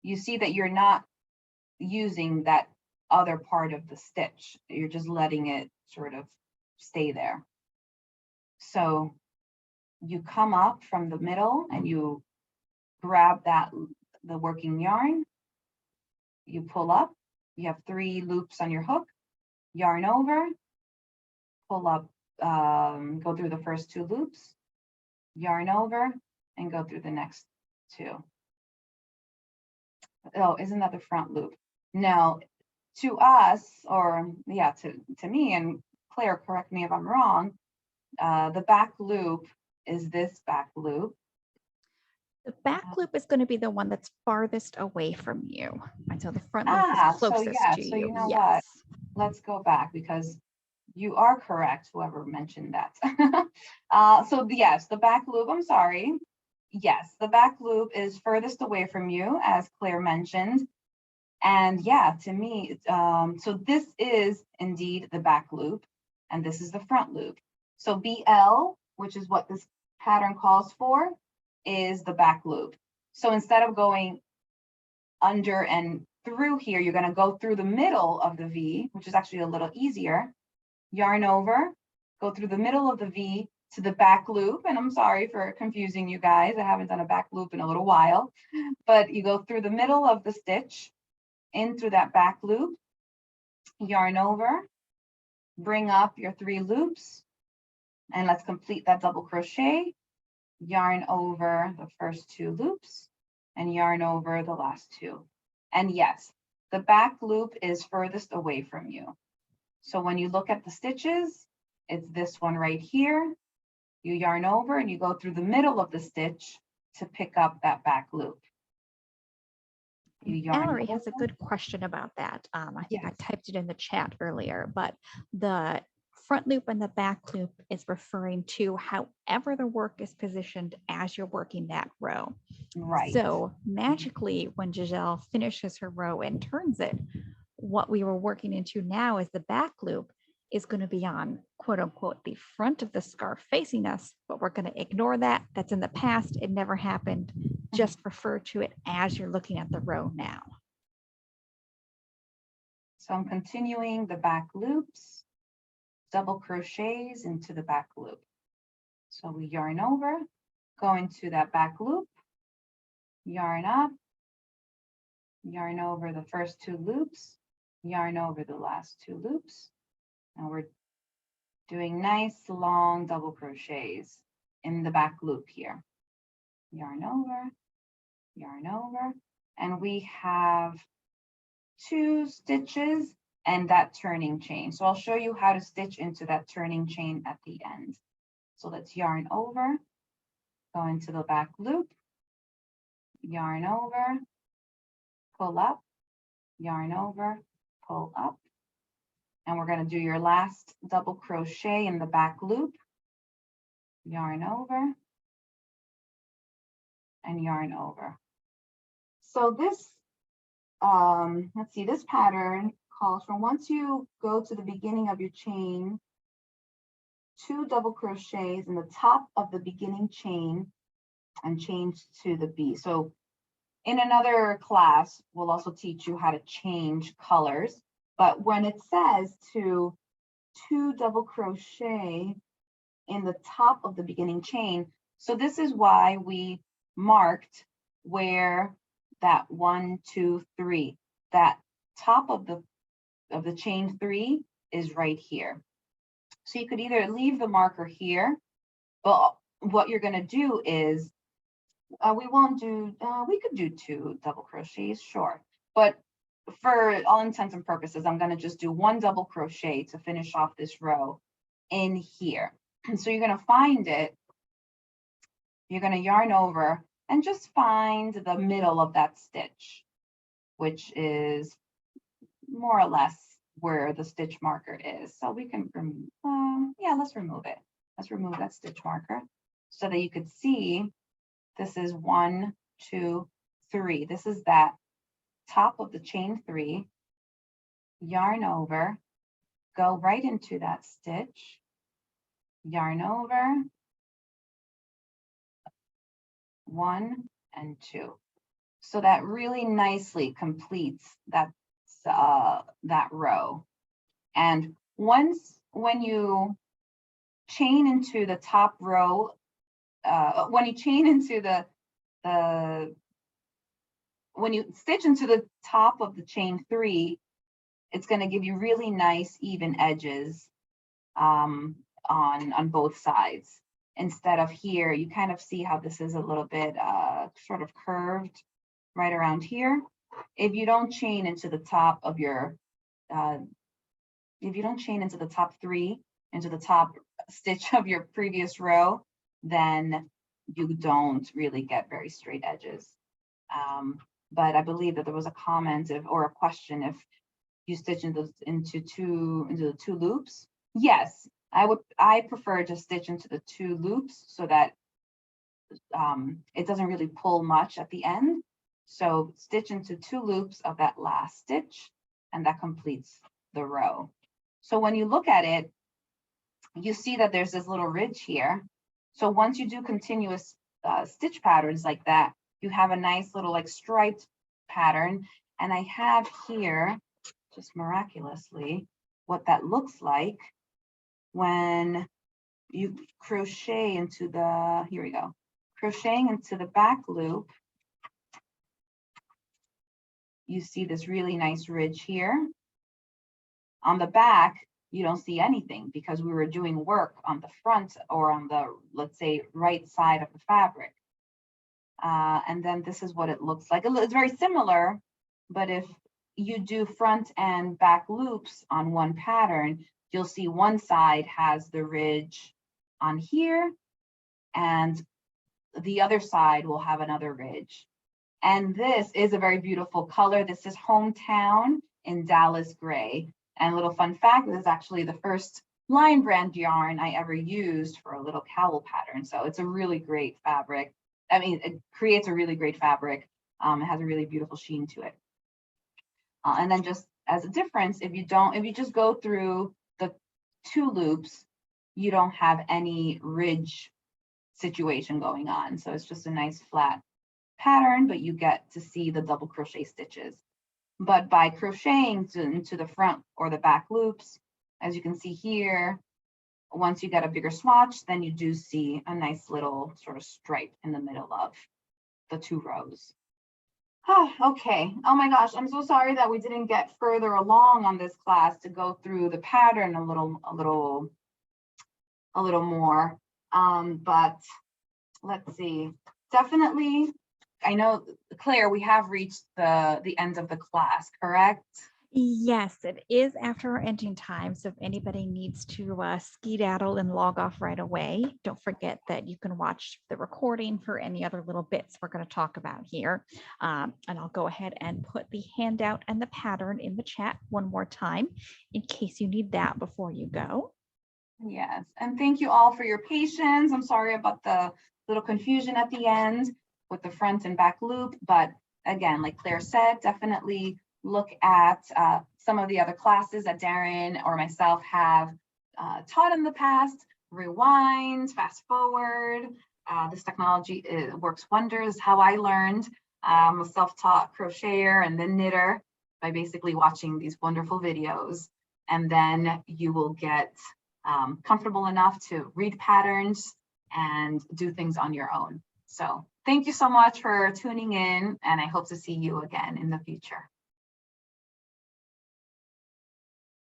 you see that you're not using that other part of the stitch. You're just letting it sort of stay there. So you come up from the middle and you grab the working yarn, you pull up, you have 3 loops on your hook, yarn over, pull up, go through the first 2 loops, yarn over, and go through the next 2. Oh, isn't that the front loop? No, to us, or yeah, to me, and Claire, correct me if I'm wrong, the back loop is this back loop. The back loop is going to be the one that's farthest away from you. Until the front loop is closest to you. So you know what? Let's go back, because you are correct, whoever mentioned that. So yes, the back loop, I'm sorry. Yes, the back loop is furthest away from you, as Claire mentioned. And yeah, to me, so this is indeed the back loop, and this is the front loop. So BL, which is what this pattern calls for, is the back loop. So instead of going under and through here, you're going to go through the middle of the V, which is actually a little easier. Yarn over, go through the middle of the V to the back loop. And I'm sorry for confusing you guys. I haven't done a back loop in a little while, but you go through the middle of the stitch, in through that back loop, yarn over, bring up your 3 loops, and let's complete that double crochet, yarn over the first 2 loops, and yarn over the last 2. And yes, the back loop is furthest away from you. So when you look at the stitches, it's this one right here. You yarn over and you go through the middle of the stitch to pick up that back loop. Mallory has a good question about that. I think I typed it in the chat earlier, but the front loop and the back loop is referring to however the work is positioned as you're working that row. Right. So magically, when Giselle finishes her row and turns it, what we were working into now is the back loop is going to be on quote unquote the front of the scarf facing us, but we're going to ignore that. That's in the past. It never happened. Just refer to it as you're looking at the row now. So I'm continuing the back loops, double crochets into the back loop. So we yarn over, go into that back loop, yarn up, yarn over the first 2 loops, yarn over the last 2 loops. And we're doing nice long double crochets in the back loop here. Yarn over, and we have 2 stitches and that turning chain. So I'll show you how to stitch into that turning chain at the end. So let's yarn over, go into the back loop, yarn over, pull up, yarn over, pull up. And we're going to do your last double crochet in the back loop, yarn over, and yarn over. So this, let's see, this pattern calls for, once you go to the beginning of your chain, 2 double crochets in the top of the beginning chain and change to the B. So in another class, we'll also teach you how to change colors. But when it says to 2 double crochet in the top of the beginning chain, so this is why we marked where that 1, 2, 3, that top of the chain 3 is right here. So you could either leave the marker here, but what you're going to do is we could do 2 double crochets, sure, but for all intents and purposes, I'm going to just do 1 double crochet to finish off this row in here. And so you're going to find it, you're going to yarn over and just find the middle of that stitch, which is more or less where the stitch marker is. So we can, let's remove it. Let's remove that stitch marker so that you could see this is 1, 2, 3. This is that top of the chain 3, yarn over, go right into that stitch, yarn over, 1 and 2. So that really nicely completes that row. And when you chain into the top row, when you stitch into the top of the chain 3, it's going to give you really nice even edges on both sides. Instead of here, you kind of see how this is a little bit sort of curved right around here. If you don't chain into the top of your, if you don't chain into the top 3, into the top stitch of your previous row, then you don't really get very straight edges. But I believe that there was a comment or a question if you stitch into the 2 loops. Yes, I prefer to stitch into the 2 loops so that it doesn't really pull much at the end. So stitch into 2 loops of that last stitch, and that completes the row. So when you look at it, you see that there's this little ridge here. So once you do continuous stitch patterns like that, you have a nice little like striped pattern. And I have here, just miraculously, what that looks like when you crochet into the, here we go, crocheting into the back loop. You see this really nice ridge here. On the back, you don't see anything because we were doing work on the front or on the, let's say, right side of the fabric. And then this is what it looks like. It's very similar, but if you do front and back loops on one pattern, you'll see one side has the ridge on here and the other side will have another ridge. And this is a very beautiful color. This is Hometown in Dallas Gray. And a little fun fact, this is actually the first line brand yarn I ever used for a little cowl pattern. So it's a really great fabric. I mean, it creates a really great fabric. It has a really beautiful sheen to it. And then just as a difference, if you just go through the 2 loops, you don't have any ridge situation going on. So it's just a nice flat pattern, but you get to see the double crochet stitches. But by crocheting into the front or the back loops, as you can see here, once you get a bigger swatch, then you do see a nice little sort of stripe in the middle of the 2 rows. Oh, okay. Oh my gosh, I'm so sorry that we didn't get further along on this class to go through the pattern a little more. But let's see. Definitely, I know, Claire, we have reached the end of the class, correct? Yes, it is after our ending time. So if anybody needs to skedaddle and log off right away, don't forget that you can watch the recording for any other little bits we're going to talk about here. And I'll go ahead and put the handout and the pattern in the chat one more time in case you need that before you go. Yes, and thank you all for your patience. I'm sorry about the little confusion at the end with the front and back loop, but again, like Claire said, definitely look at some of the other classes that Darrin or myself have taught in the past. Rewind, fast forward. This technology works wonders. How I learned. I'm a self-taught crocheter and then knitter by basically watching these wonderful videos. And then you will get comfortable enough to read patterns and do things on your own. So thank you so much for tuning in, and I hope to see you again in the future.